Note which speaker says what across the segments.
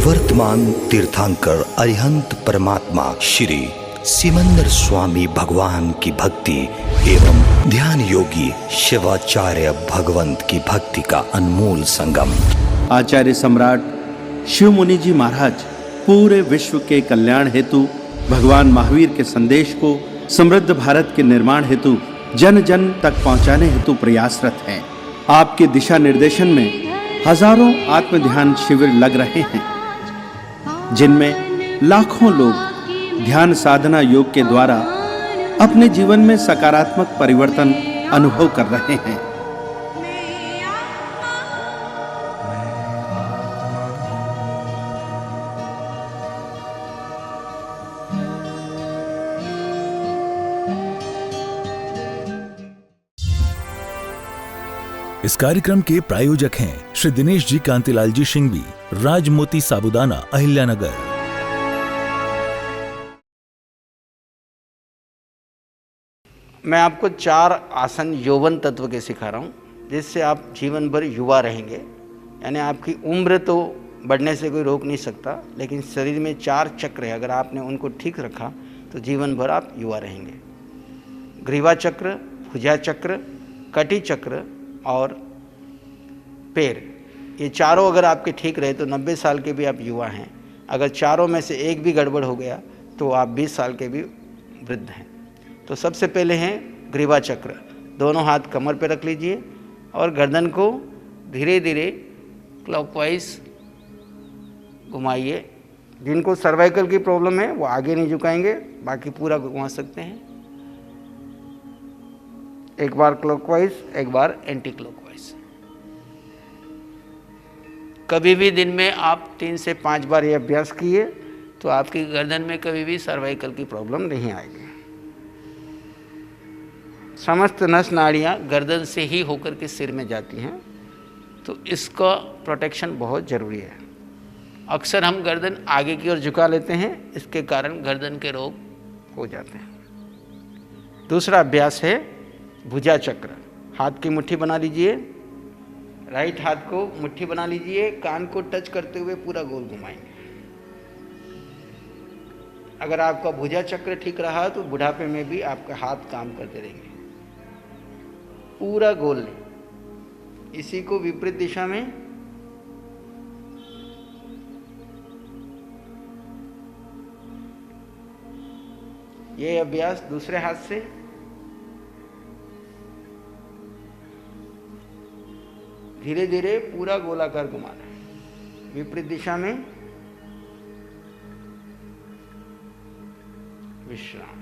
Speaker 1: वर्तमान तीर्थंकर अरिहंत परमात्मा श्री सिमंदर स्वामी भगवान की भक्ति एवं ध्यान योगी शिवाचार्य भगवंत की भक्ति का अनमोल संगम।
Speaker 2: आचार्य सम्राट शिव मुनि जी महाराज पूरे विश्व के कल्याण हेतु भगवान महावीर के संदेश को समृद्ध भारत के निर्माण हेतु जन जन तक पहुंचाने हेतु प्रयासरत हैं। आपके दिशा निर्देशन में हजारों आत्म ध्यान शिविर लग रहे हैं, जिनमें लाखों लोग ध्यान साधना योग के द्वारा अपने जीवन में सकारात्मक परिवर्तन अनुभव कर रहे हैं।
Speaker 3: इस कार्यक्रम के प्रायोजक हैं श्री दिनेश जी कांतिलाल जी सिंघवी, राजमोती साबुदाना, अहिल्यानगर।
Speaker 4: मैं आपको 4 आसन यौवन तत्व के सिखा रहा हूँ, जिससे आप जीवन भर युवा रहेंगे। यानी आपकी उम्र तो बढ़ने से कोई रोक नहीं सकता, लेकिन शरीर में 4 चक्र है, अगर आपने उनको ठीक रखा तो जीवन भर आप युवा रहेंगे। ग्रीवा चक्र, भुजा चक्र, कटी चक्र और पैर, ये चारों अगर आपके ठीक रहे तो 90 साल के भी आप युवा हैं। अगर चारों में से एक भी गड़बड़ हो गया तो आप 20 साल के भी वृद्ध हैं। तो सबसे पहले हैं ग्रीवा चक्र। दोनों हाथ कमर पे रख लीजिए और गर्दन को धीरे धीरे क्लॉकवाइज घुमाइए। जिनको सर्वाइकल की प्रॉब्लम है वो आगे नहीं झुकाएंगे, बाकी पूरा घुमा सकते हैं। एक बार क्लॉकवाइज, एक बार एंटी क्लॉकवाइज। कभी भी दिन में आप 3 से 5 बार ये अभ्यास किए तो आपकी गर्दन में कभी भी सर्वाइकल की प्रॉब्लम नहीं आएगी। समस्त नस नाड़ियाँ गर्दन से ही होकर के सिर में जाती हैं, तो इसका प्रोटेक्शन बहुत ज़रूरी है। अक्सर हम गर्दन आगे की ओर झुका लेते हैं, इसके कारण गर्दन के रोग हो जाते हैं। दूसरा अभ्यास है भुजा चक्र। हाथ की मुट्ठी बना लीजिए, राइट हाथ को मुट्ठी बना लीजिए, कान को टच करते हुए पूरा गोल घुमाएंगे। अगर आपका भुजा चक्र ठीक रहा तो बुढ़ापे में भी आपका हाथ काम करते रहेंगे। पूरा गोल लें, इसी को विपरीत दिशा में ये अभ्यास दूसरे हाथ से धीरे धीरे पूरा गोलाकार घुमाना है, विपरीत दिशा में। विश्राम।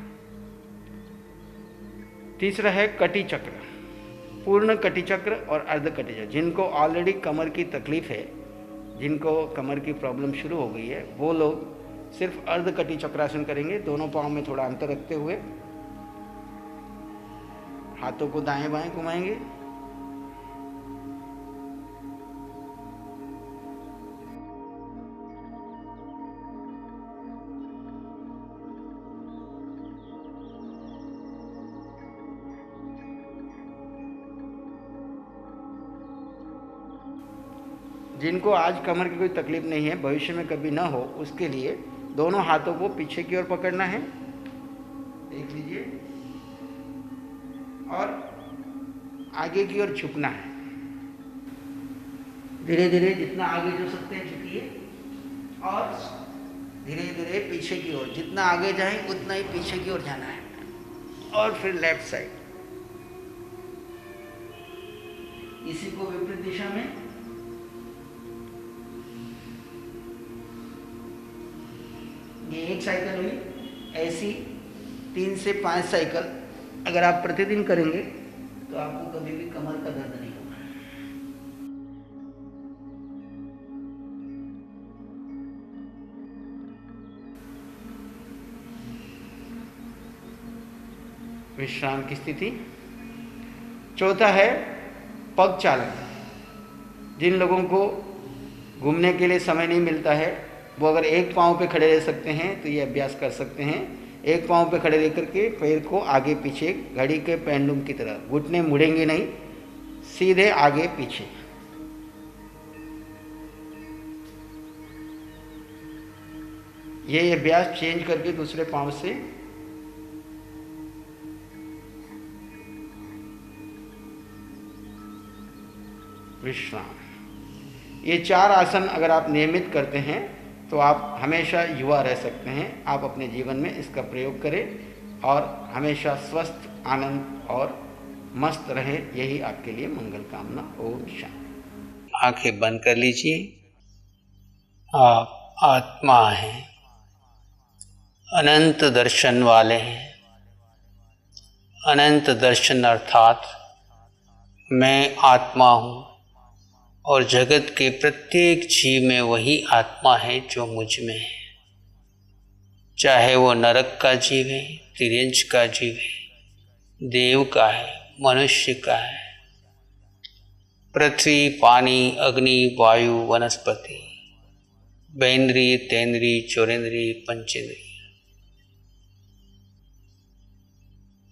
Speaker 4: तीसरा है कटी चक्र, पूर्ण कटी चक्र और अर्ध कटी चक्र। जिनको ऑलरेडी कमर की तकलीफ है, जिनको कमर की प्रॉब्लम शुरू हो गई है, वो लोग सिर्फ अर्ध कटी चक्रासन करेंगे। दोनों पाँव में थोड़ा अंतर रखते हुए हाथों को दाएं बाएं घुमाएंगे। जिनको आज कमर की कोई तकलीफ नहीं है, भविष्य में कभी ना हो, उसके लिए दोनों हाथों को पीछे की ओर पकड़ना है, देख लीजिए, और आगे की ओर झुकना है। धीरे धीरे जितना आगे झुक सकते हैं झुकिए, और धीरे धीरे पीछे की ओर। जितना आगे जाएं उतना ही पीछे की ओर जाना है। और फिर लेफ्ट साइड, इसी को विपरीत दिशा में। ये एक साइकिल हुई। ऐसी 3 से 5 साइकिल अगर आप प्रतिदिन करेंगे तो आपको कभी भी कमर का दर्द नहीं होगा। विश्राम की स्थिति। चौथा है पग चालन। जिन लोगों को घूमने के लिए समय नहीं मिलता है, वो अगर एक पाँव पे खड़े रह सकते हैं तो ये अभ्यास कर सकते हैं। एक पाँव पे खड़े रह करके पैर को आगे पीछे, घड़ी के पेंडुलम की तरह, घुटने मुड़ेंगे नहीं, सीधे आगे पीछे। ये अभ्यास चेंज करके दूसरे पांव से विश्राम। ये 4 आसन अगर आप नियमित करते हैं तो आप हमेशा युवा रह सकते हैं। आप अपने जीवन में इसका प्रयोग करें और हमेशा स्वस्थ, आनंद और मस्त रहे, यही आपके लिए मंगल कामना। ओम शांति। आंखें बंद कर लीजिए। आप आत्मा हैं, अनंत दर्शन वाले हैं। अनंत दर्शन अर्थात मैं आत्मा हूँ और जगत के प्रत्येक जीव में वही आत्मा है जो मुझ में है, चाहे वो नरक का जीव है, तिर्यंच का जीव है, देव का है, मनुष्य का है, पृथ्वी, पानी, अग्नि, वायु, वनस्पति, बेंद्रीय, तेंद्रीय, चौरेंद्रीय, पंचेंद्रीय।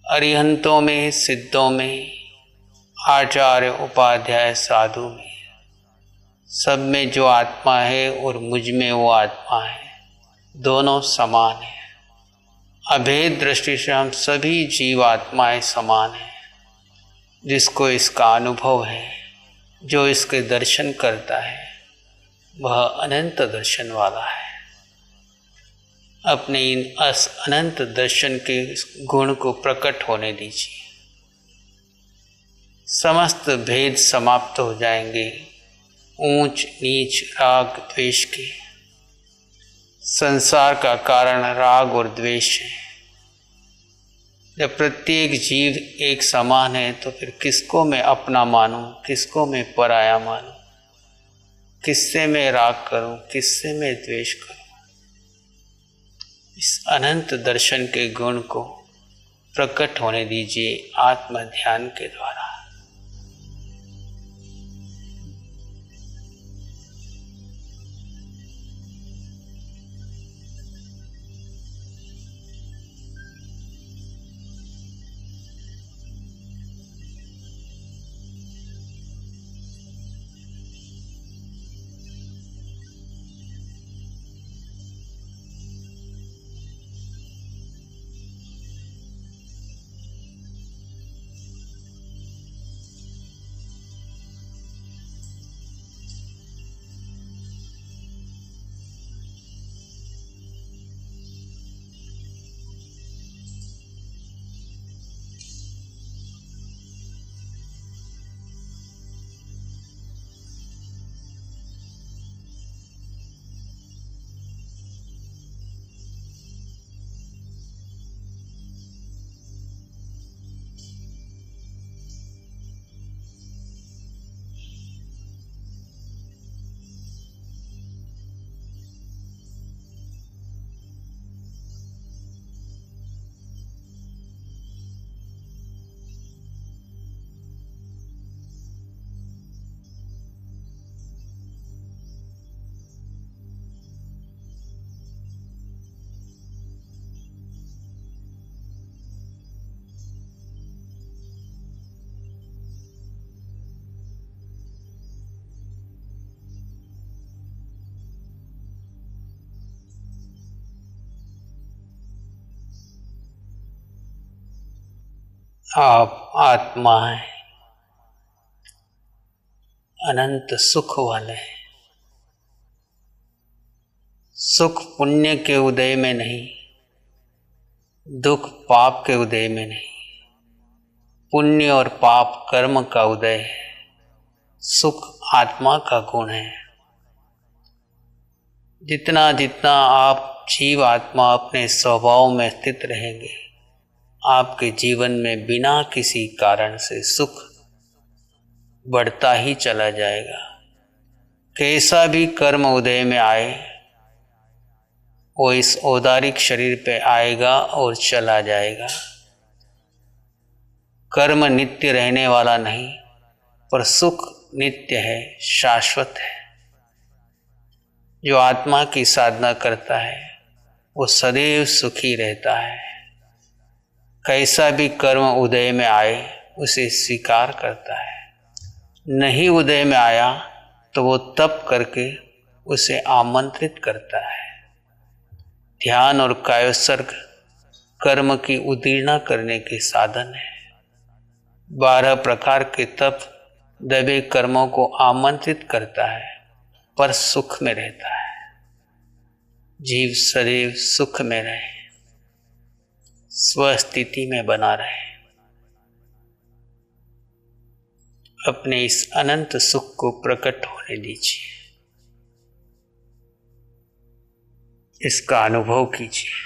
Speaker 4: अरिहंतों में, सिद्धों में, आचार्य, उपाध्याय, साधु में, सब में जो आत्मा है और मुझ में वो आत्मा है, दोनों समान है। अभेद दृष्टि से हम सभी जीव आत्माएं समान हैं। जिसको इसका अनुभव है, जो इसके दर्शन करता है, वह अनंत दर्शन वाला है। अपने इन अनंत दर्शन के गुण को प्रकट होने दीजिए। समस्त भेद समाप्त हो जाएंगे। ऊंच नीच, राग द्वेष के। संसार का कारण राग और द्वेष है। जब प्रत्येक जीव एक समान है तो फिर किसको मैं अपना मानूं, किसको मैं पराया मानूं, किससे मैं राग करूं, किससे मैं द्वेष करूं। इस अनंत दर्शन के गुण को प्रकट होने दीजिए आत्म ध्यान के द्वारा। आप आत्मा हैं, अनंत सुख वाले हैं। सुख पुण्य के उदय में नहीं, दुख पाप के उदय में नहीं। पुण्य और पाप कर्म का उदय है, सुख आत्मा का गुण है। जितना जितना आप जीव आत्मा अपने स्वभाव में स्थित रहेंगे, आपके जीवन में बिना किसी कारण से सुख बढ़ता ही चला जाएगा। कैसा भी कर्म उदय में आए, वो इस औदारिक शरीर पे आएगा और चला जाएगा। कर्म नित्य रहने वाला नहीं, पर सुख नित्य है, शाश्वत है। जो आत्मा की साधना करता है वो सदैव सुखी रहता है। कैसा भी कर्म उदय में आए उसे स्वीकार करता है। नहीं उदय में आया तो वो तप करके उसे आमंत्रित करता है।
Speaker 5: ध्यान और कायोत्सर्ग कर्म की उदीर्णा करने के साधन है। 12 प्रकार के तप दबे कर्मों को आमंत्रित करता है पर सुख में रहता है। जीव सदैव सुख में रहे, स्वस्थिति में बना रहे, अपने इस अनंत सुख को प्रकट होने दीजिए, इसका अनुभव कीजिए।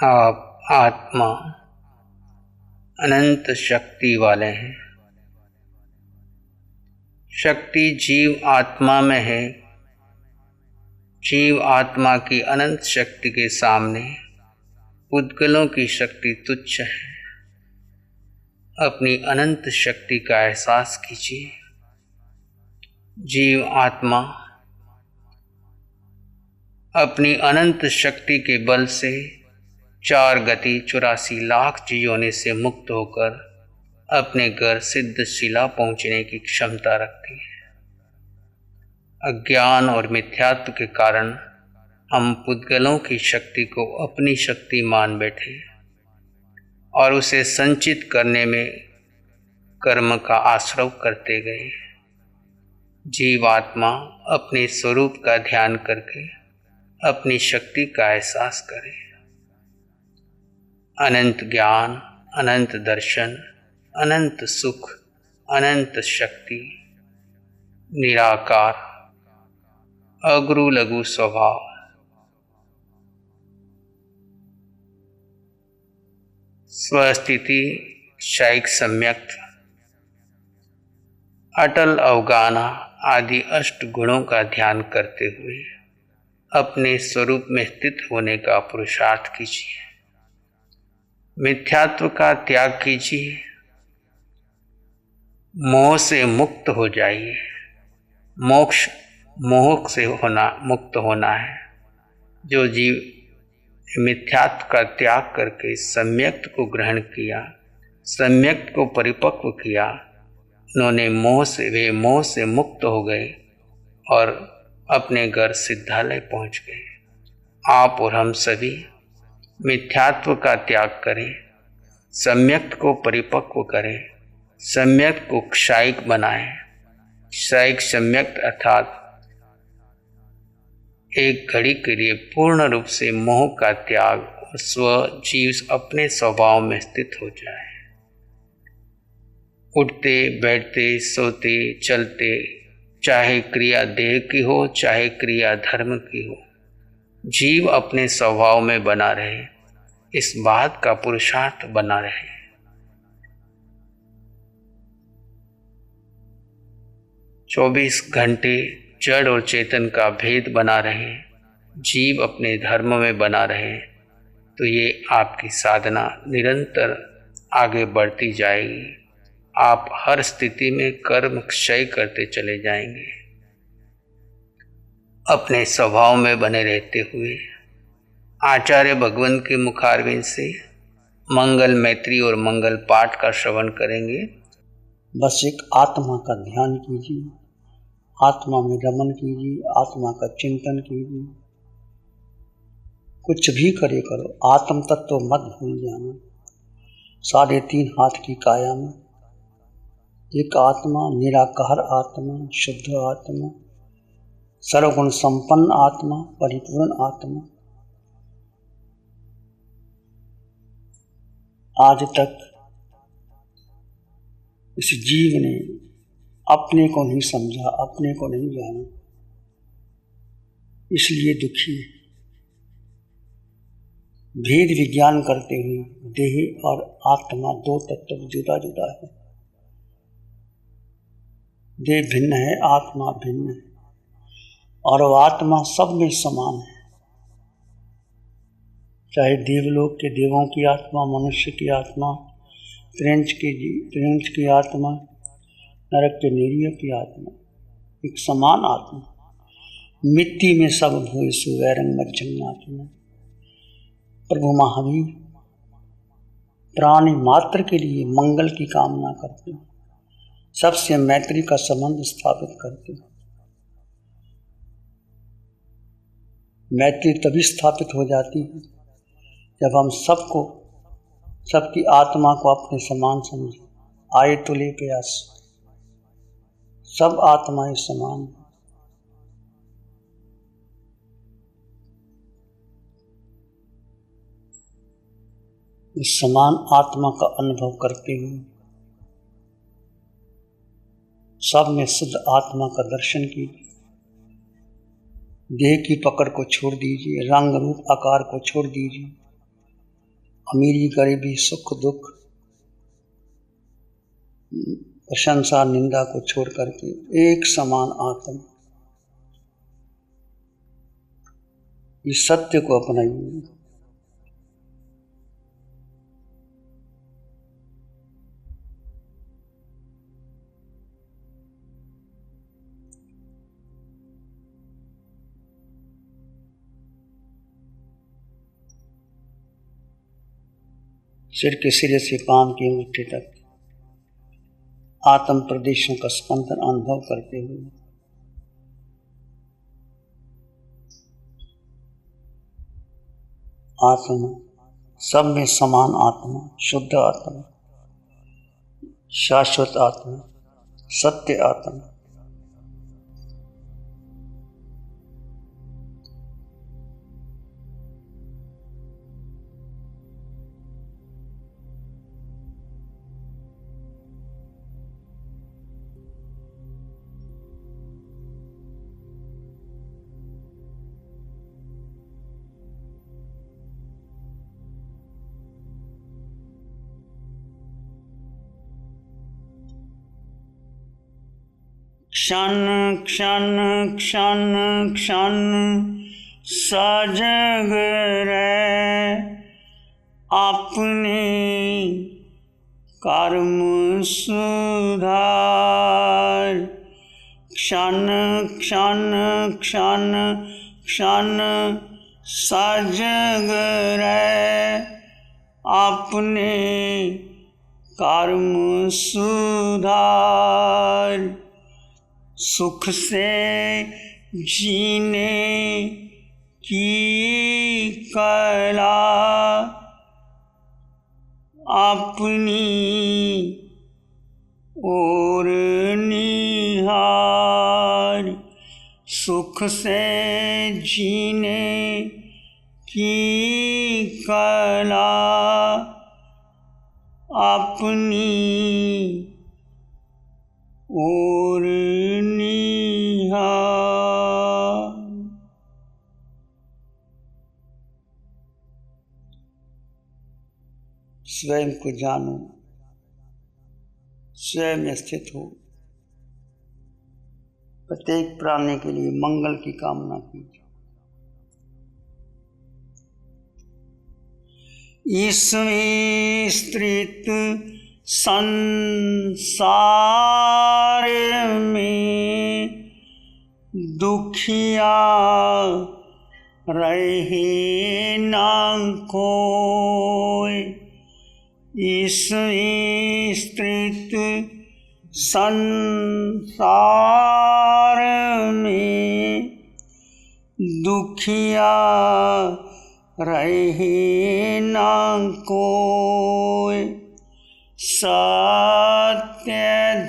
Speaker 5: आप आत्मा अनंत शक्ति वाले हैं। शक्ति जीव आत्मा में है। जीव आत्मा की अनंत शक्ति के सामने पुद्गलों की शक्ति तुच्छ है। अपनी अनंत शक्ति का एहसास कीजिए। जीव आत्मा अपनी अनंत शक्ति के बल से 4 गति 84 लाख योनि से मुक्त होकर अपने घर सिद्ध शिला पहुंचने की क्षमता रखती है। अज्ञान और मिथ्यात्व के कारण हम पुद्गलों की शक्ति को अपनी शक्ति मान बैठे और उसे संचित करने में कर्म का आश्रय करते गए। जीवात्मा अपने स्वरूप का ध्यान करके अपनी शक्ति का एहसास करे। अनंत ज्ञान, अनंत दर्शन, अनंत सुख, अनंत शक्ति, निराकार, अगुरु लघु स्वभाव, स्वस्थिति, शायिक सम्यक, अटल अवगाना आदि 8 गुणों का ध्यान करते हुए अपने स्वरूप में स्थित होने का पुरुषार्थ कीजिए। मिथ्यात्व का त्याग कीजिए। मोह से मुक्त हो जाइए। मोक्ष मोह से मुक्त होना है। जो जीव मिथ्यात्व का त्याग करके सम्यक्त को ग्रहण किया, सम्यक्त को परिपक्व किया, उन्होंने वे मोह से मुक्त हो गए और अपने घर सिद्धालय पहुंच गए। आप और हम सभी मिथ्यात्व का त्याग करें, सम्यक्त को परिपक्व करें, सम्यक्त को क्षायिक बनाएं। क्षायिक सम्यक्त अर्थात एक घड़ी के लिए पूर्ण रूप से मोह का त्याग और स्व जीव अपने स्वभाव में स्थित हो जाए। उठते बैठते सोते चलते, चाहे क्रिया देह की हो चाहे क्रिया धर्म की हो, जीव अपने स्वभाव में बना रहे, इस बात का पुरुषार्थ बना रहे। चौबीस घंटे जड़ और चेतन का भेद बना रहे, जीव अपने धर्म में बना रहे, तो ये आपकी साधना निरंतर आगे बढ़ती जाएगी। आप हर स्थिति में कर्म क्षय करते चले जाएंगे। अपने स्वभाव में बने रहते हुए आचार्य भगवान के मुखारविंद से मंगल मैत्री और मंगल पाठ का श्रवण करेंगे।
Speaker 6: बस एक आत्मा का ध्यान कीजिए, आत्मा में रमन कीजिए, आत्मा का चिंतन कीजिए। कुछ भी करो, आत्म तत्व मत भूल जाना। 3.5 हाथ की काया में एक आत्मा, निराकार आत्मा, शुद्ध आत्मा, सर्वगुण संपन्न आत्मा, परिपूर्ण आत्मा। आज तक इस जीव ने अपने को नहीं समझा, अपने को नहीं जाना, इसलिए दुखी है। भेद विज्ञान करते हुए देह और आत्मा 2 तत्व जुदा जुदा है। देह भिन्न है, आत्मा भिन्न है, और वह आत्मा सब में समान है। चाहे देवलोक के देवों की आत्मा, मनुष्य की आत्मा, त्रिंच की आत्मा, नरक के निरीय की आत्मा, एक समान आत्मा। मिट्टी में सब भूसु वैरंग मज्जन्नात्मा। प्रभु महावीर प्राणी मात्र के लिए मंगल की कामना करते हैं, सबसे मैत्री का संबंध स्थापित करते हैं। मैत्री तभी स्थापित हो जाती है जब हम सबकी आत्मा को अपने समान समझें। आए तो ले प्रयास, सब आत्माएं समान हैं। इस समान आत्मा का अनुभव करते हुए सब में शुद्ध आत्मा का दर्शन कीजिए। देह की पकड़ को छोड़ दीजिए, रंग रूप आकार को छोड़ दीजिए। अमीरी गरीबी सुख दुख प्रशंसा निंदा को छोड़ करके एक समान आत्मा, इस सत्य को अपनाइए। सिर के सिरे से पांव की अंगूठे तक आत्म प्रदेशों का स्पंदन अनुभव करते हुए आत्मा, सब में समान आत्मा, शुद्ध आत्मा, शाश्वत आत्मा, सत्य आत्मा, क्षण क्षण क्षण क्षण सजग रहे अपने कर्म सुधार। क्षण क्षण क्षण क्षण सजग रहे अपने कर्म सुधार। सुख से जीने की कला अपनी ओर निहार। सुख से जीने की कला अपनी ओर निहार। स्वयं को जानो, स्वयं स्थित हो, प्रत्येक प्राणी के लिए मंगल की कामना कीजिए। इस विस्तृत संसार में दुखिया रहे ना कोई। इस विस्तृत संसार में दुखिया रहे ना कोई। सत्य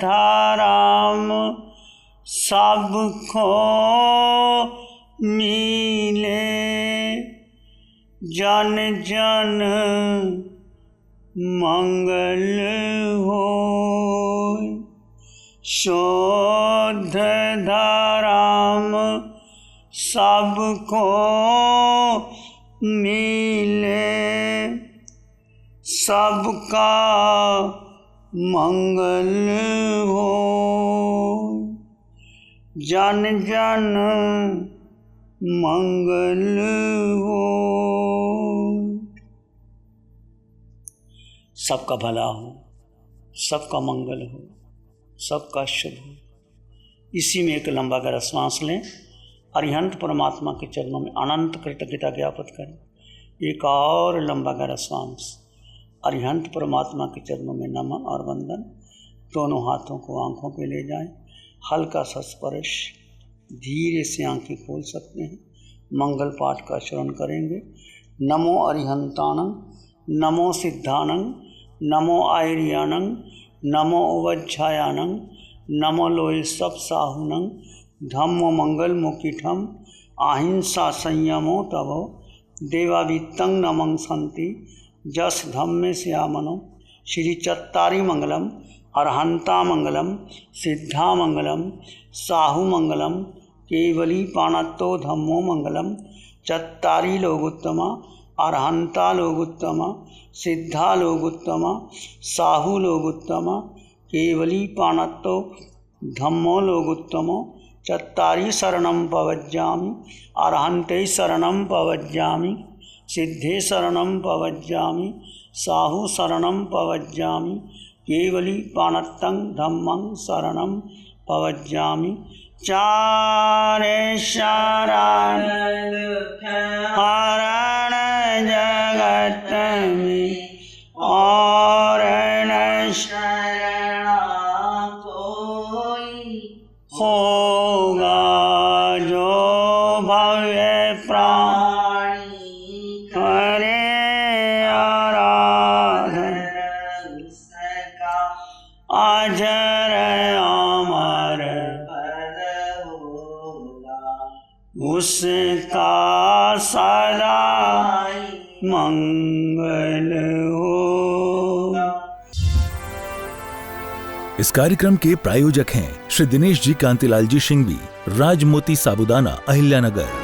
Speaker 6: धाराम सबको मिले, जन जन मंगल हो। शुद्ध धाराम सबको मिले, सबका मंगल हो। जन जन मंगल हो। सबका भला हो, सबका मंगल हो, सबका शुभ हो। इसी में एक लंबा गहरा श्वास लें। अरिहंत परमात्मा के चरणों में अनंत कृतज्ञता ज्ञापित करें। एक और लंबा गहरा श्वास। अरिहंत परमात्मा के चरणों में नमन और वंदन। दोनों हाथों को आंखों पे ले जाएं। हल्का सा स्पर्श, धीरे से आंखें खोल सकते हैं। मंगल पाठ का श्रवण करेंगे। नमो अरिहंतानं, नमो सिद्धानं, नमो आयर्यानं, नमो उवज्झायानं, नमो लोय सब साहुनं, धम्मो मंगल मुकीठम, अहिंसा संयमो तवो, देवावित्तं नमं संति, जस धम्मे श्यामनो। श्री चत्तारी मंगलम, अरहंता मंगलम, सिद्धा मंगलम, साहु मंगलम, केवली पाणत्तो धम्मो मंगलम। चत्तारी लोगोत्तमा, अरहंता लोग उत्तम, सिद्धा लोग उत्तम, साहू लोग उत्तम, केवली पाणत्तो धम्मो लोग उत्तमो, चत्तारि शरणं पवज्जामि, अरहन्ते शरणं पवज्जामि, सिद्धे शरणं पवज्जामि, साहू शरणं पवज्जामि, केवली पाणत्तं धम्मं शरणं पवज्जामि। चारे शरण हरण जगत में और न शरण कोई, होगा जो भव्य प्राणी करे आराधन, अजर अमर उसका सदा मंगल हो।
Speaker 3: इस कार्यक्रम के प्रायोजक हैं श्री दिनेश जी कांतिलाल जी शिंगवी, राजमोती साबुदाना, अहिल्यानगर।